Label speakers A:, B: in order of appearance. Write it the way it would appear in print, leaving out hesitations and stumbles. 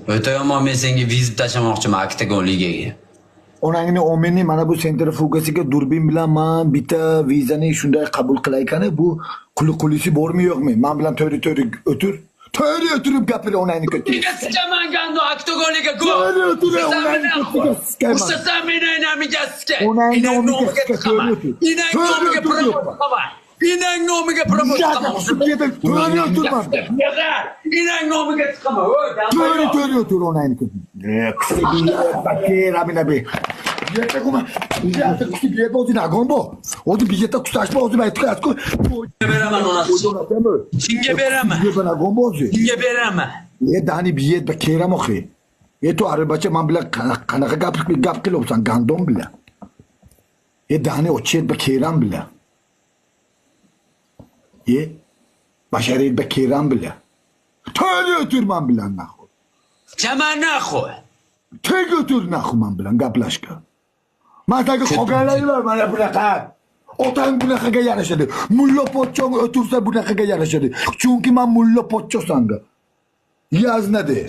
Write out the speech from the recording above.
A: O'ta yomon, men senga vizit tashlamoqchiman oktagonligaga.
B: Onangni omeni mana bu sentrifugasiga durbin bilan men bitta vizani shunday qabul qilay ekan, bu qulisi bormi yo'qmi? Men bilan to'ri o'tir. To'ri o'tirib gapira onangni ko'tib.
A: Siskaman gando oktagonliga go.
B: To'ri o'tir onangni ko'tib.
A: Usta men aynamiga siska.
B: Onangni nomiga to'ri o'tir.
A: Inang nomiga promot qilma. Inang nomiga promot qilma.
B: To'ri o'tirma.
A: Inang nomiga chiqama.
B: To'ri o'tir onangni ko'tib. Bakera binabi. Biyetta come? Biyetta questi biyetta oggi na gombo. Oggi biyetta qustaş mı oggi bayt kıyas koy.
A: Beremem ona. Kimga beraman?
B: Biyetta na gombo oggi.
A: Kimga beraman?
B: Ye dani biyet bakera moxi. Ye to arabacha man bilan qanaqa gap qilibsan gandon bilan. Ye dani ochet bakeram bilan. Ye basharit bakeram bilan. To'li o'tirman bilan naxo.
A: Chaman naxo.
B: Teg o'tir naxo man bilan gaplashga. Mataga qolganlari bor mana bunaqa. Otang bunaqaga yarashadi. Mulla pochchong o'tirsa bunaqaga yarashadi. Chunki men mulla pochchosanga. Yaznadi.